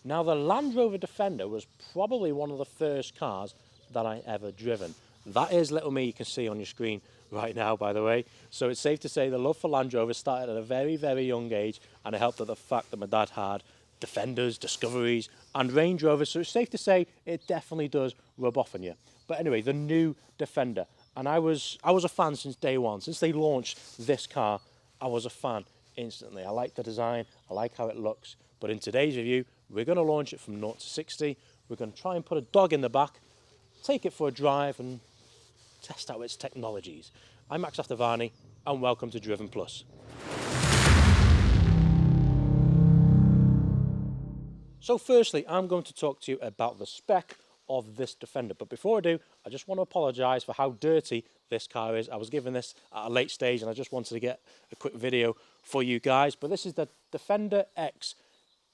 Now, the Land Rover Defender was probably one of the first cars that I ever driven. That is little me you can see on your screen right now, by the way. So it's safe to say the love for Land Rover started at a very, very young age, and it helped at the fact that my dad had Defenders, Discoveries, and Range Rovers. So it's safe to say it definitely does rub off on you. But anyway, the new Defender. And I was a fan since day one. Since they launched this car, I was a fan instantly. I like the design, I like how it looks. But in today's review, we're going to launch it from 0 to 60. We're going to try and put a dog in the back, take it for a drive and test out its technologies. I'm Max Aftavani and welcome to Driven Plus. So firstly, I'm going to talk to you about the spec of this Defender. But before I do, I just want to apologise for how dirty this car is. I was given this at a late stage and I just wanted to get a quick video for you guys. But this is the Defender X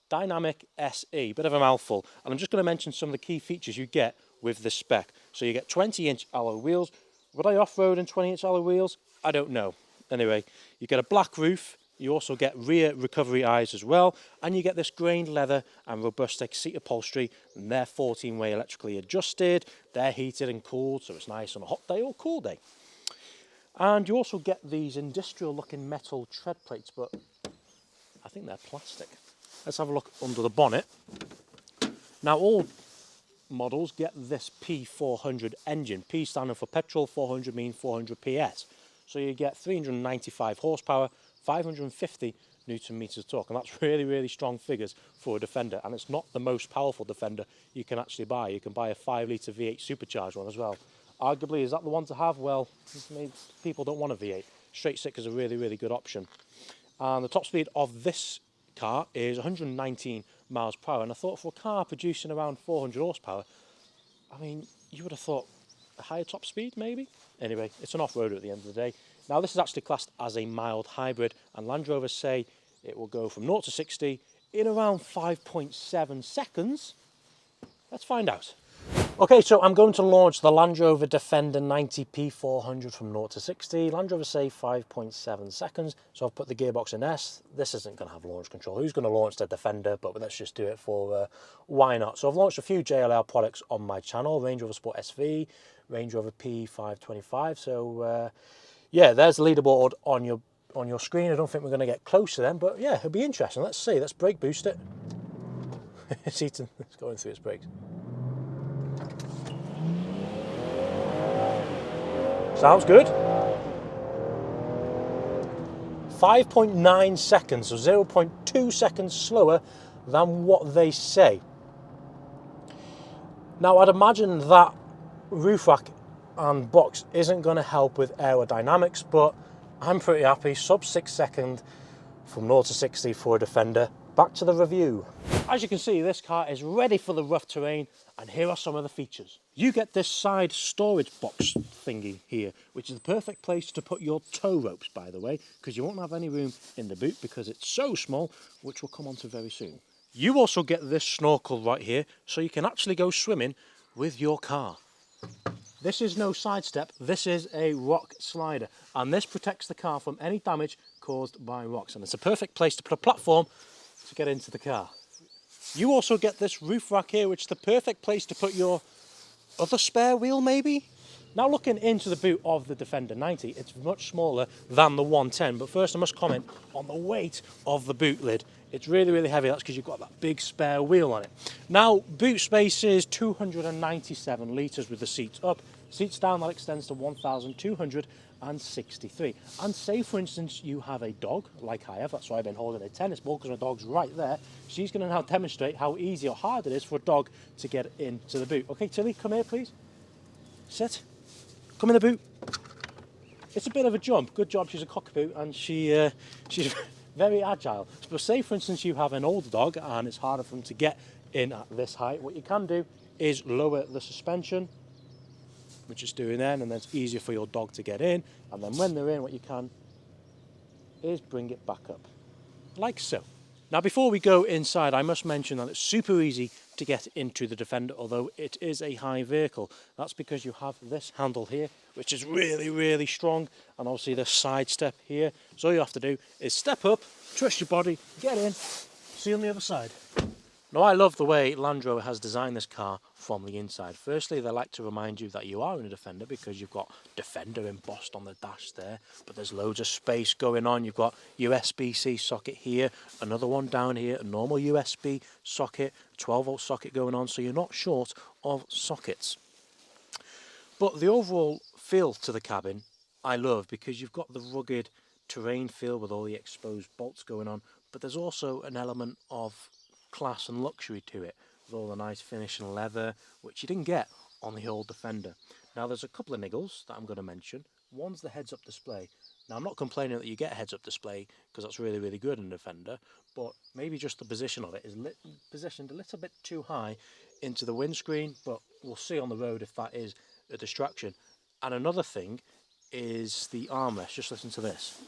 Dynamic SE, bit of a mouthful. And I'm just going to mention some of the key features you get with this spec. So you get 20-inch alloy wheels. Would I off-road in 20-inch alloy wheels? I don't know. Anyway, you get a black roof. You also get rear recovery eyes as well, and you get this grained leather and robust seat upholstery, and they're 14-way electrically adjusted. They're heated and cooled, so it's nice on a hot day or cool day. And you also get these industrial-looking metal tread plates, but I think they're plastic. Let's have a look under the bonnet. Now, all models get this P400 engine. P standing for petrol, 400 means 400 PS. So you get 395 horsepower, 550 Newton meters of torque, and that's really, really strong figures for a Defender. And it's not the most powerful Defender you can actually buy. You can buy a 5-litre V8 supercharged one as well. Arguably, is that the one to have? Well, people don't want a V8. Straight six is a really, really good option. And the top speed of this car is 119 miles per hour. And I thought for a car producing around 400 horsepower, I mean, you would have thought a higher top speed maybe? Anyway, it's an off-roader at the end of the day. Now, this is actually classed as a mild hybrid, and Land Rovers say it will go from 0 to 60 in around 5.7 seconds. Let's find out. Okay, so I'm going to launch the Land Rover Defender 90 P400 from 0 to 60. Land Rover say 5.7 seconds, so I've put the gearbox in S. This isn't going to have launch control. Who's going to launch the Defender? But let's just do it for why not? So I've launched a few JLR products on my channel, Range Rover Sport SV, Range Rover P525. So yeah, there's the leaderboard on your screen. I don't think we're going to get close to them, but yeah, it'll be interesting. Let's see. Let's brake boost it. It's going through its brakes. Sounds good. 5.9 seconds, so 0.2 seconds slower than what they say. Now, I'd imagine that roof rack and box isn't going to help with aerodynamics, but I'm pretty happy. Sub 6 seconds from 0 to 60 for a Defender. Back to the review. As you can see, this car is ready for the rough terrain, and here are some of the features. You get this side storage box thingy here, which is the perfect place to put your tow ropes, by the way, because you won't have any room in the boot because it's so small, which we'll come on to very soon. You also get this snorkel right here, so you can actually go swimming with your car. This is no sidestep, this is a rock slider, and this protects the car from any damage caused by rocks, and it's a perfect place to put a platform to get into the car. You also get this roof rack here, which is the perfect place to put your other spare wheel maybe? Now, looking into the boot of the Defender 90, it's much smaller than the 110, but first I must comment on the weight of the boot lid. It's really, really heavy. That's because you've got that big spare wheel on it. Now, boot space is 297 litres with the seats up. Seats down, that extends to 1,263. And say, for instance, you have a dog, like I have. That's why I've been holding a tennis ball, because my dog's right there. She's going to now demonstrate how easy or hard it is for a dog to get into the boot. Okay, Tilly, come here, please. Sit. Come in the boot. It's a bit of a jump. Good job, she's a cockapoo, and she's very agile. But say, for instance, you have an older dog and it's harder for them to get in at this height. What you can do is lower the suspension, which it's doing then, and then it's easier for your dog to get in. And then when they're in, what you can is bring it back up, like so. Now, before we go inside, I must mention that it's super easy to get into the Defender, although it is a high vehicle. That's because you have this handle here, which is really, really strong, and obviously the side step here. So all you have to do is step up, twist your body, get in, see you on the other side. Now, I love the way Land Rover has designed this car from the inside. Firstly, they like to remind you that you are in a Defender because you've got Defender embossed on the dash there, but there's loads of space going on. You've got USB-C socket here, another one down here, a normal USB socket, 12-volt socket going on, so you're not short of sockets. But the overall feel to the cabin I love because you've got the rugged terrain feel with all the exposed bolts going on, but there's also an element of class and luxury to it with all the nice finish and leather, which you didn't get on the old Defender. Now there's a couple of niggles that I'm going to mention. One's the heads-up display. Now I'm not complaining that you get a heads-up display because that's really, really good in a Defender, but maybe just the position of it is positioned a little bit too high into the windscreen, but we'll see on the road if that is a distraction. And another thing is the armrest. Just listen to this.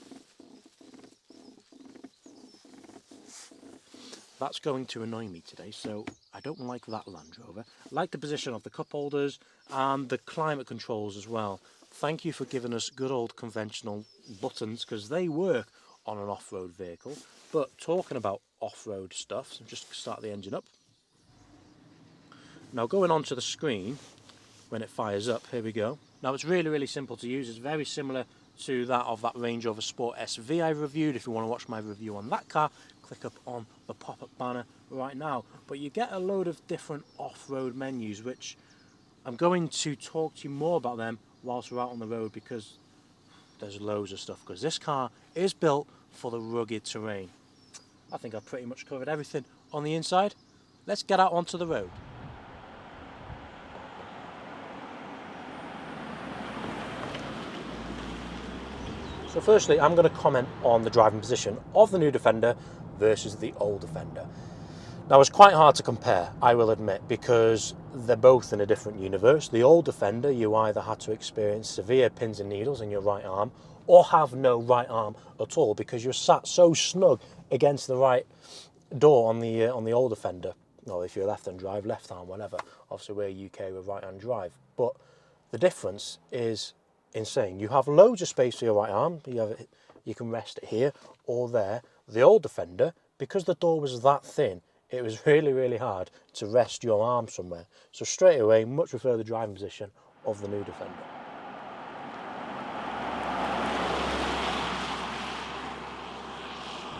That's going to annoy me today, so I don't like that Land Rover. I like the position of the cup holders and the climate controls as well. Thank you for giving us good old conventional buttons because they work on an off-road vehicle. But talking about off-road stuff, so just start the engine up. Now going onto the screen, when it fires up, here we go. Now it's really, really simple to use. It's very similar to that of that Range Rover Sport SV I reviewed. If you want to watch my review on that car, click up on the pop-up banner right now. But you get a load of different off-road menus, which I'm going to talk to you more about them whilst we're out on the road because there's loads of stuff. Because this car is built for the rugged terrain. I think I've pretty much covered everything on the inside. Let's get out onto the road. So firstly, I'm going to comment on the driving position of the new Defender versus the old Defender. Now, it's quite hard to compare, I will admit, because they're both in a different universe. The old Defender, you either had to experience severe pins and needles in your right arm or have no right arm at all because you're sat so snug against the right door on the old Defender. Well, if you're left-hand drive, left arm, whatever. Obviously, we're UK with right-hand drive. But the difference is insane. You have loads of space for your right arm. You can rest it here or there. The old Defender, because the door was that thin, it was really, really hard to rest your arm somewhere. So straight away, much prefer the driving position of the new Defender.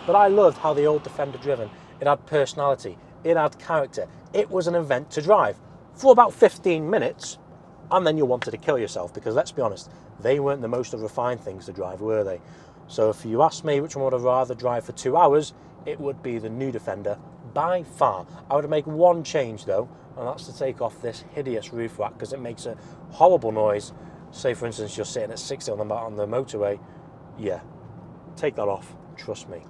But I loved how the old Defender driven. It had personality. It had character. It was an event to drive for about 15 minutes. And then you wanted to kill yourself because, let's be honest, they weren't the most refined things to drive, were they? So if you ask me which one would I rather drive for 2 hours, it would be the new Defender by far. I would make one change though, and that's to take off this hideous roof rack because it makes a horrible noise. Say for instance you're sitting at 60 on the motorway, yeah, take that off, trust me.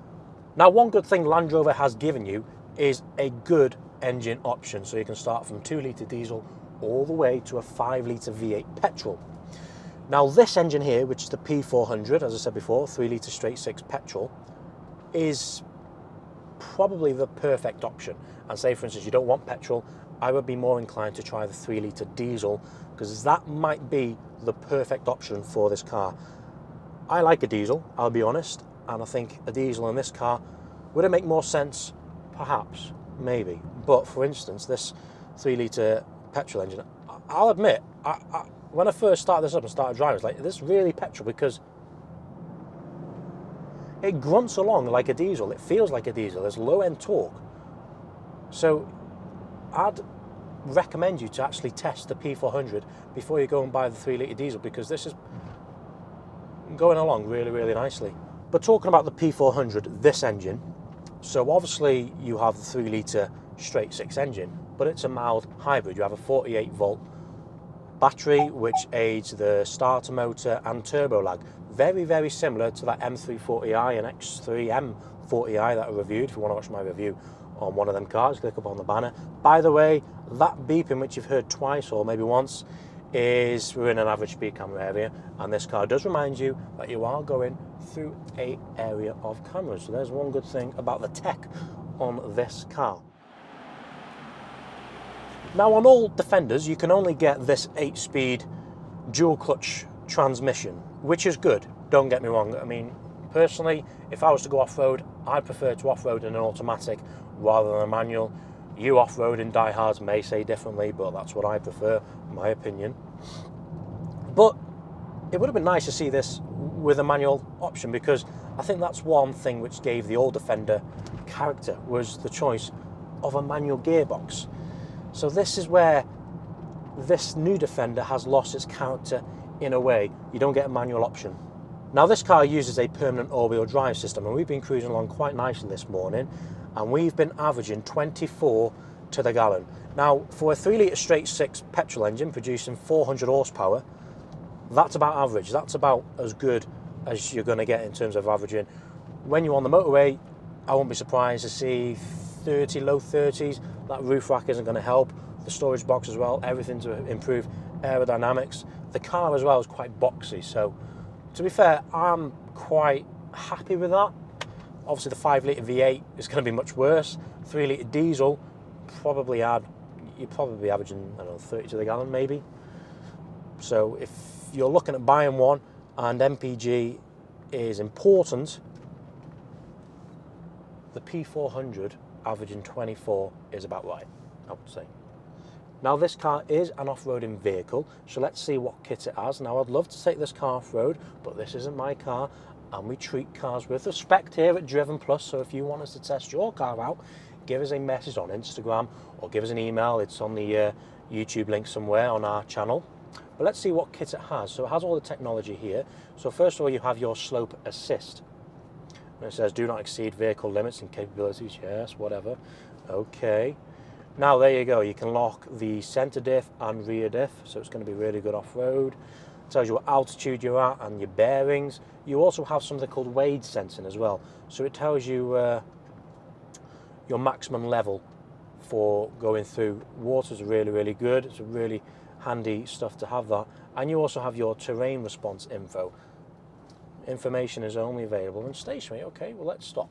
Now one good thing Land Rover has given you is a good engine option, so you can start from 2-litre diesel all the way to a 5-litre V8 petrol. Now this engine here, which is the P400, as I said before, 3-litre straight 6 petrol, is probably the perfect option. And say for instance you don't want petrol, I would be more inclined to try the 3-litre diesel because that might be the perfect option for this car. I like a diesel, I'll be honest, and I think a diesel in this car, would it make more sense? Perhaps, maybe. But for instance, this 3-litre petrol engine, I'll admit, when I first started this up and started driving, I was like, this is really petrol because it grunts along like a diesel. It feels like a diesel. There's low-end torque. So I'd recommend you to actually test the P400 before you go and buy the 3-litre diesel because this is going along really, really nicely. But talking about the P400, this engine, so obviously you have the 3-litre straight 6 engine, but it's a mild hybrid. You have a 48-volt battery which aids the starter motor and turbo lag. Very, very similar to that M340i and X3 M40i that I reviewed. If you want to watch my review on one of them cars, click up on the banner. By the way, that beeping which you've heard twice or maybe once is we're in an average speed camera area, and this car does remind you that you are going through an area of cameras. So there's one good thing about the tech on this car. Now on all Defenders you can only get this 8-speed dual clutch transmission, which is good, don't get me wrong. I mean, personally, if I was to go off-road, I'd prefer to off-road in an automatic rather than a manual. You off-roading diehards may say differently, but that's what I prefer, my opinion. But it would have been nice to see this with a manual option, because I think that's one thing which gave the old Defender character, was the choice of a manual gearbox. So this is where this new Defender has lost its character in a way. You don't get a manual option. Now this car uses a permanent all-wheel drive system, and we've been cruising along quite nicely this morning, and we've been averaging 24 to the gallon. Now for a 3 litre straight six petrol engine producing 400 horsepower, that's about average. That's about as good as you're going to get in terms of averaging. When you're on the motorway, I won't be surprised to see 30, low 30s. That roof rack isn't going to help. The storage box as well, everything to improve aerodynamics. The car as well is quite boxy, so to be fair, I'm quite happy with that. Obviously the 5 litre V8 is going to be much worse. 3 litre diesel, you're probably averaging, I don't know, 30 to the gallon maybe. So if you're looking at buying one and MPG is important, the P400 averaging 24 is about right, I would say. Now this car is an off-roading vehicle, so let's see what kit it has. Now I'd love to take this car off-road, but this isn't my car, and we treat cars with respect here at Driven Plus. So if you want us to test your car out, give us a message on Instagram or give us an email. It's on the YouTube link somewhere on our channel. But let's see what kit it has. So it has all the technology here. So first of all, you have your slope assist. And it says do not exceed vehicle limits and capabilities. Yes, whatever. Okay. Now there you go, you can lock the centre diff and rear diff, so it's going to be really good off-road. It tells you what altitude you're at and your bearings. You also have something called wade sensing as well, so it tells you your maximum level for going through. Water's really good, it's a really handy stuff to have that. And you also have your terrain response info. Information is only available in stationary. Okay, well let's stop.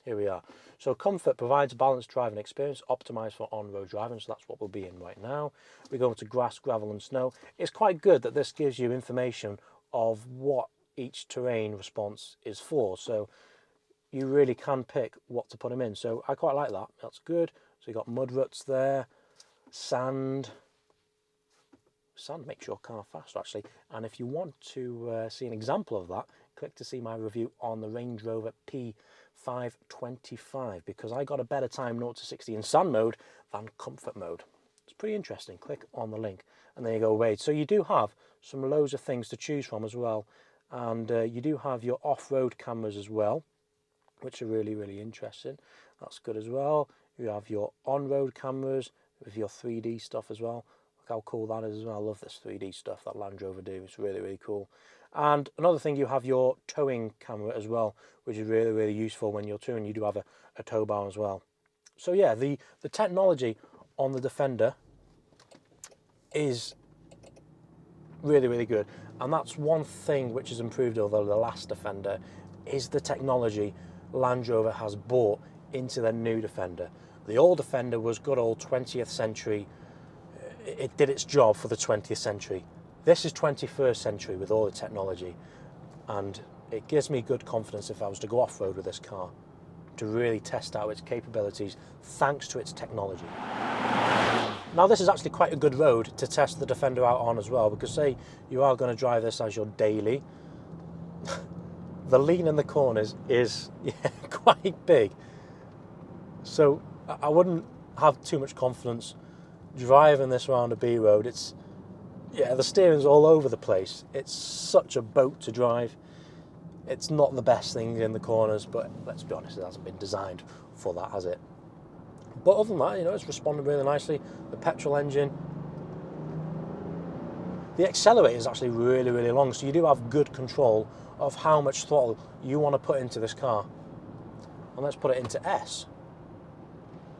Here we are. So comfort provides a balanced driving experience, optimised for on-road driving, so that's what we'll be in right now. We go into grass, gravel and snow. It's quite good that this gives you information of what each terrain response is for, so you really can pick what to put them in. So I quite like that, that's good. So you've got mud ruts there, sand. Sand makes your car faster actually, and if you want to see an example of that, click to see my review on the Range Rover P500, because I got a better time 0 to 60 in sand mode than comfort mode. It's pretty interesting. Click on the link and there you go, wait. So you do have some loads of things to choose from as well, and you do have your off-road cameras as well, which are really interesting. That's good as well. You have your on-road cameras with your 3D stuff as well. Look how cool that is as well. I love this 3D stuff that Land Rover do. It's really cool. And another thing, you have your towing camera as well, which is really useful when you're towing. You do have a tow bar as well. So yeah, the technology on the Defender is really good, and that's one thing which has improved over the last Defender, is the technology Land Rover has brought into the new Defender. The old Defender was good old 20th century. It did its job for the 20th century. This is 21st century with all the technology, and it gives me good confidence if I was to go off-road with this car, to really test out its capabilities thanks to its technology. Now this is actually quite a good road to test the Defender out on as well, because say you are going to drive this as your daily, the lean in the corners is quite big, so I wouldn't have too much confidence driving this around a B road. The steering's all over the place. It's such a boat to drive. It's not the best thing in the corners, but let's be honest, it hasn't been designed for that, has it? But other than that, you know, it's responded really nicely. The petrol engine. The accelerator is actually really long, so you do have good control of how much throttle you want to put into this car. And let's put it into S.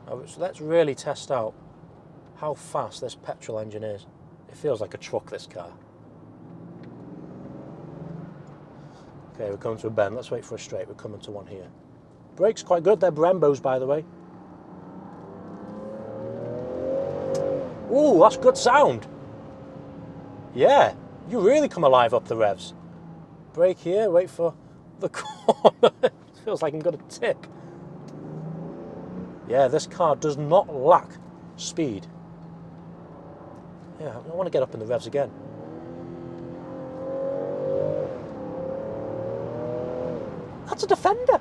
So let's really test out how fast this petrol engine is. It feels like a truck, this car. Okay, we're coming to a bend. Let's wait for a straight. We're coming to one here. Brakes quite good. They're Brembos, by the way. Ooh, that's good sound. Yeah, you really come alive up the revs. Brake here, wait for the corner. It feels like I'm going to tip. Yeah, this car does not lack speed. Yeah, I want to get up in the revs again. That's a Defender.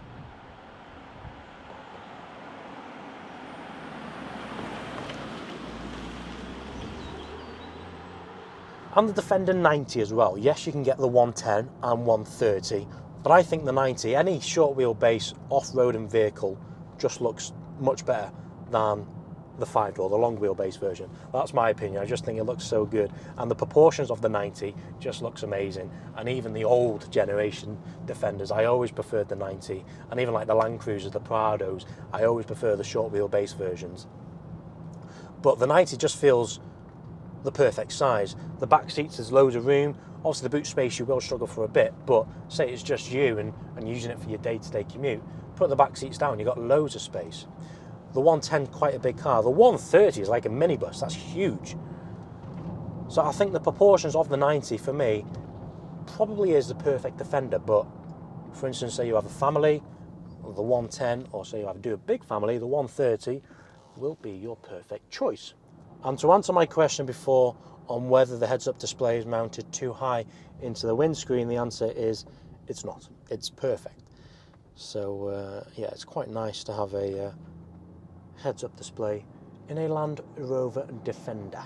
And the Defender 90 as well. Yes, you can get the 110 and 130, but I think the 90, any short wheelbase off-roading vehicle, just looks much better than the 5-door, the long wheelbase version. That's my opinion. I just think it looks so good. And the proportions of the 90 just looks amazing. And even the old generation Defenders, I always preferred the 90. And even like the Land Cruisers, the Prados, I always prefer the short wheelbase versions. But the 90 just feels the perfect size. The back seats, there's loads of room. Obviously the boot space you will struggle for a bit, but say it's just you and using it for your day-to-day commute, put the back seats down, you've got loads of space. The 110, quite a big car. The 130 is like a minibus, that's huge. So I think the proportions of the 90 for me probably is the perfect Defender, but for instance, say you have a family, the 110, or say you have to do a big family, the 130 will be your perfect choice. And to answer my question before on whether the heads-up display is mounted too high into the windscreen, the answer is it's not. It's perfect. So yeah, it's quite nice to have a heads-up display in a Land Rover Defender.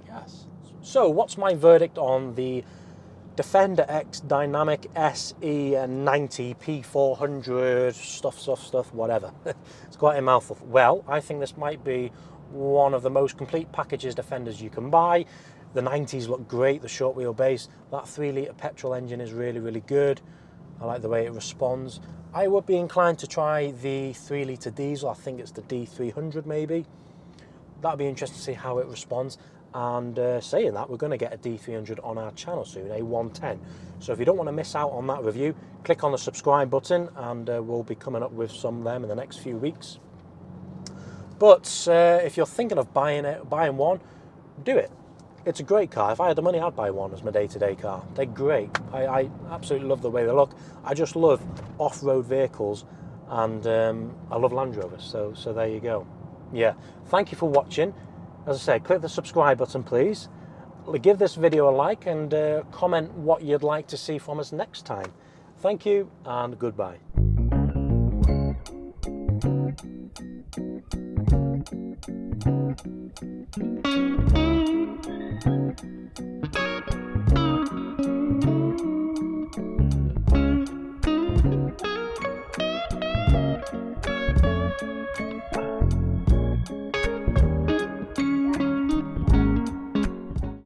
Yes. So what's my verdict on the Defender X Dynamic SE 90 P400 stuff, whatever? It's quite a mouthful. Well, I think this might be one of the most complete packages Defenders you can buy. The 90s look great, the short wheelbase. That 3-litre petrol engine is really, really good. I like the way it responds. I would be inclined to try the 3-litre diesel. I think it's the D300 maybe. That'd be interesting to see how it responds. And saying that, we're going to get a D300 on our channel soon, a 110. So if you don't want to miss out on that review, click on the subscribe button and we'll be coming up with some of them in the next few weeks. But if you're thinking of buying one, do it. It's a great car. If I had the money, I'd buy one as my day-to-day car. They're great. I absolutely love the way they look. I just love off-road vehicles, and I love Land Rovers. So there you go. Yeah. Thank you for watching. As I said, click the subscribe button, please. Give this video a like and comment what you'd like to see from us next time. Thank you and goodbye.